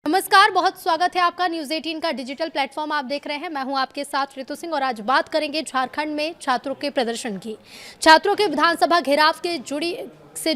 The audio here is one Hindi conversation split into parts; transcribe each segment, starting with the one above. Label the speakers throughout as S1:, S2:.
S1: नमस्कार, बहुत स्वागत है आपका न्यूज 18 का डिजिटल प्लेटफॉर्म आप देख रहे हैं। मैं हूं आपके साथ ऋतु सिंह और आज बात करेंगे झारखंड में छात्रों के प्रदर्शन की। छात्रों के विधानसभा घेराव के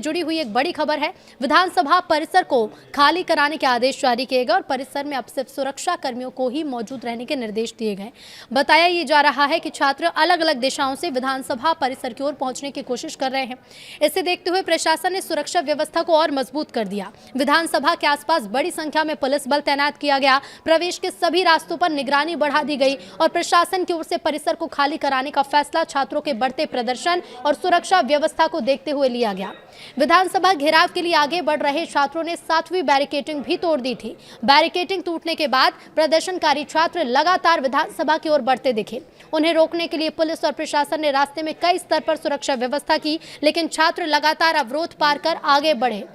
S1: जुड़ी हुई एक बड़ी खबर है। विधानसभा परिसर को खाली कराने के आदेश जारी किए गए और परिसर में अब सिर्फ सुरक्षा कर्मियों को ही मौजूद रहने के निर्देश दिए गए। बताया ये जा रहा है कि छात्र अलग अलग दिशाओं से विधानसभा परिसर की ओर पहुंचने की कोशिश कर रहे हैं। इसे देखते हुए प्रशासन ने सुरक्षा व्यवस्था को और मजबूत कर दिया। विधानसभा के आसपास बड़ी संख्या में पुलिस बल तैनात किया गया। प्रवेश के सभी रास्तों पर निगरानी बढ़ा दी गई और प्रशासन की ओर से परिसर को खाली कराने का फैसला छात्रों के बढ़ते प्रदर्शन और सुरक्षा व्यवस्था को देखते हुए लिया गया। विधानसभा घेराव के लिए आगे बढ़ रहे छात्रों ने 7वीं बैरिकेडिंग भी तोड़ दी थी। बैरिकेडिंग टूटने के बाद प्रदर्शनकारी छात्र लगातार विधानसभा की ओर बढ़ते दिखे। उन्हें रोकने के लिए पुलिस और प्रशासन ने रास्ते में कई स्तर पर सुरक्षा व्यवस्था की, लेकिन छात्र लगातार अवरोध पार कर आगे बढ़े।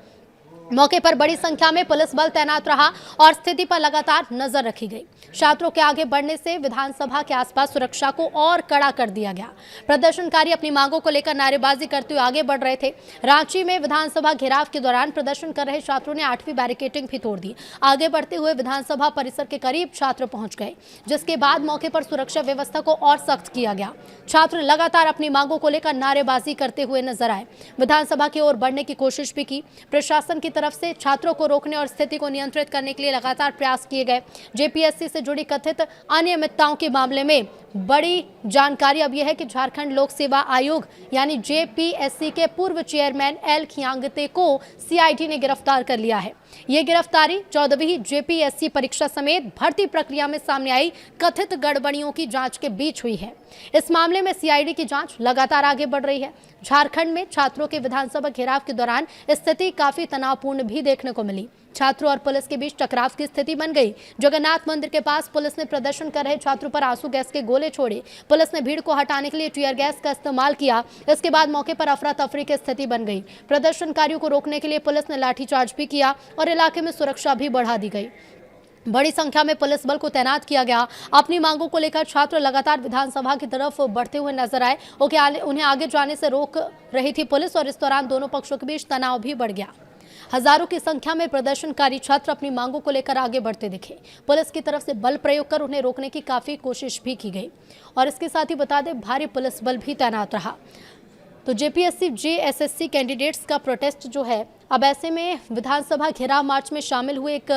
S1: मौके पर बड़ी संख्या में पुलिस बल तैनात रहा और स्थिति पर लगातार नजर रखी गई। छात्रों के आगे बढ़ने से विधानसभा के आसपास सुरक्षा को और कड़ा कर दिया गया। प्रदर्शनकारी अपनी मांगों को लेकर नारेबाजी करते हुए आगे बढ़ रहे थे। रांची में विधानसभा घेराव के दौरान प्रदर्शन कर रहे छात्रों ने 8वीं बैरिकेडिंग भी तोड़ दी। आगे बढ़ते हुए विधानसभा परिसर के करीब छात्र पहुंच गए, जिसके बाद मौके पर सुरक्षा व्यवस्था को और सख्त किया गया। छात्र लगातार अपनी मांगों को लेकर नारेबाजी करते हुए नजर आए। विधानसभा की ओर बढ़ने की कोशिश भी की। प्रशासन की तरफ से छात्रों को रोकने और स्थिति को नियंत्रित करने के लिए लगातार प्रयास किए गए। जेपीएससी से जुड़ी कथित अनियमितताओं के मामले में बड़ी जानकारी अब यह है कि झारखंड लोक सेवा आयोग यानी जेपीएससी के पूर्व चेयरमैन एल खियांगते को सीआईडी ने गिरफ्तार कर लिया है। ये गिरफ्तारी 14वीं जेपीएससी परीक्षा समेत भर्ती प्रक्रिया में सामने आई कथित गड़बड़ियों की जांच के बीच हुई है। इस मामले में सीआईडी की जांच लगातार आगे बढ़ रही है। झारखंड में छात्रों के विधानसभा घेराव के दौरान स्थिति काफी तनावपूर्ण भी देखने को मिली। छात्रों और पुलिस के बीच टकराव की स्थिति बन गई। जगन्नाथ मंदिर के पास पुलिस ने प्रदर्शन कर रहे छात्रों पर आंसू गैस के गोले छोड़े। पुलिस ने भीड़ को हटाने के लिए टीयर गैस का इस्तेमाल किया। इसके बाद मौके पर अफरा तफरी की स्थिति बन गई। प्रदर्शनकारियों को रोकने के लिए पुलिस ने लाठीचार्ज भी किया और इलाके में सुरक्षा भी बढ़ा दी गई। बड़ी संख्या में पुलिस बल को तैनात किया गया। अपनी मांगों को लेकर छात्र लगातार विधानसभा की तरफ बढ़ते हुए नजर आए। उन्हें आगे जाने से रोक रही थी पुलिस और इस दौरान दोनों पक्षों के बीच तनाव भी बढ़ गया। हजारों की संख्या में प्रदर्शनकारी छात्र अपनी मांगों को लेकर आगे बढ़ते दिखे। पुलिस की तरफ से बल प्रयोग कर उन्हें रोकने की काफी कोशिश भी की गई और इसके साथ ही बता दें भारी पुलिस बल भी तैनात रहा। तो जेपीएससी जेएसएससी कैंडिडेट्स का प्रोटेस्ट जो है, अब ऐसे में विधानसभा घेराव मार्च में शामिल हुए एक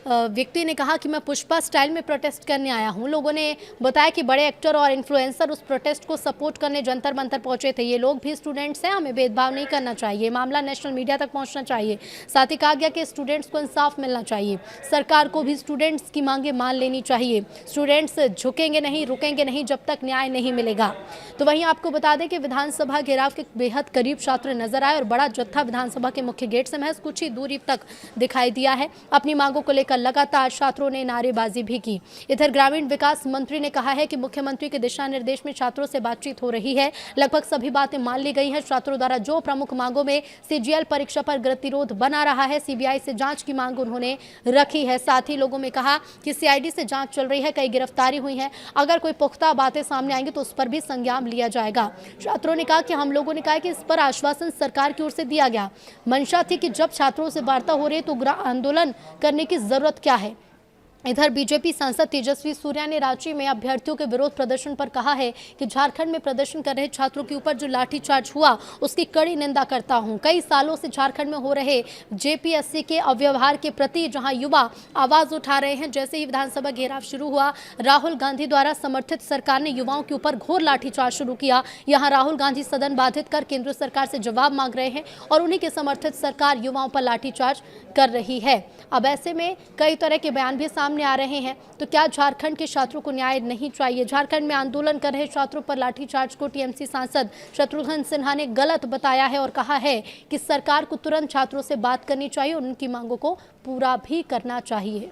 S1: व्यक्ति ने कहा कि मैं पुष्पा स्टाइल में प्रोटेस्ट करने आया हूं। लोगों ने बताया कि बड़े एक्टर और इन्फ्लुएंसर उस प्रोटेस्ट को सपोर्ट करने जंतर मंतर पहुंचे थे। ये लोग भी स्टूडेंट्स हैं, हमें भेदभाव नहीं करना चाहिए। मामला नेशनल मीडिया तक पहुंचना चाहिए। साथ ही कहा गया कि स्टूडेंट्स को इंसाफ मिलना चाहिए। सरकार को भी स्टूडेंट्स की मांगे मान लेनी चाहिए। स्टूडेंट्स झुकेंगे नहीं, रुकेंगे नहीं जब तक न्याय नहीं मिलेगा। तो वहीं आपको बता दें कि विधानसभा घेराव के बेहद करीब छात्र नजर आए और बड़ा जत्था विधानसभा के मुख्य गेट से महज कुछ ही दूरी तक दिखाई दिया है। अपनी मांगों को लेकर लगातार छात्रों ने नारेबाजी भी की। इधर ग्रामीण विकास मंत्री ने कहा है कि मुख्यमंत्री के दिशा निर्देश में छात्रों से बातचीत हो रही है। लगभग सभी बातें मान ली गई हैं। छात्रों द्वारा जो प्रमुख मांगों में सीजीएल परीक्षा पर गतिरोध बना रहा है, सीबीआई से जांच की मांग उन्होंने रखी है। साथ ही लोगों में कहा कि सीआईडी से जांच चल रही है, कई गिरफ्तारी हुई है। अगर कोई पुख्ता बातें सामने आएंगी तो उस पर भी संज्ञान लिया जाएगा। छात्रों ने कहा कि हम लोगों ने कहा कि इस पर आश्वासन सरकार की ओर से दिया गया। मंशा थी कि जब छात्रों से वार्ता हो रही है तो आंदोलन करने की जरूरत क्या है। इधर बीजेपी सांसद तेजस्वी सूर्या ने रांची में अभ्यर्थियों के विरोध प्रदर्शन पर कहा है कि झारखंड में प्रदर्शन कर रहे छात्रों के ऊपर जो लाठीचार्ज हुआ उसकी कड़ी निंदा करता हूं। कई सालों से झारखंड में हो रहे जेपीएससी के अव्यवहार के प्रति जहां युवा आवाज उठा रहे हैं। जैसे ही विधानसभा घेराव शुरू हुआ, राहुल गांधी द्वारा समर्थित सरकार ने युवाओं के ऊपर घोर लाठीचार्ज शुरू किया। यहां राहुल गांधी सदन बाधित कर केंद्र सरकार से जवाब मांग रहे हैं और उन्हीं के समर्थित सरकार युवाओं पर लाठीचार्ज कर रही है। अब ऐसे में कई तरह के बयान भी सामने आ रहे हैं। तो क्या झारखंड के छात्रों को न्याय नहीं चाहिए? झारखंड में आंदोलन कर रहे छात्रों पर लाठीचार्ज को टीएमसी सांसद शत्रुघ्न सिन्हा ने गलत बताया है और कहा है कि सरकार को तुरंत छात्रों से बात करनी चाहिए और उनकी मांगों को पूरा भी करना चाहिए।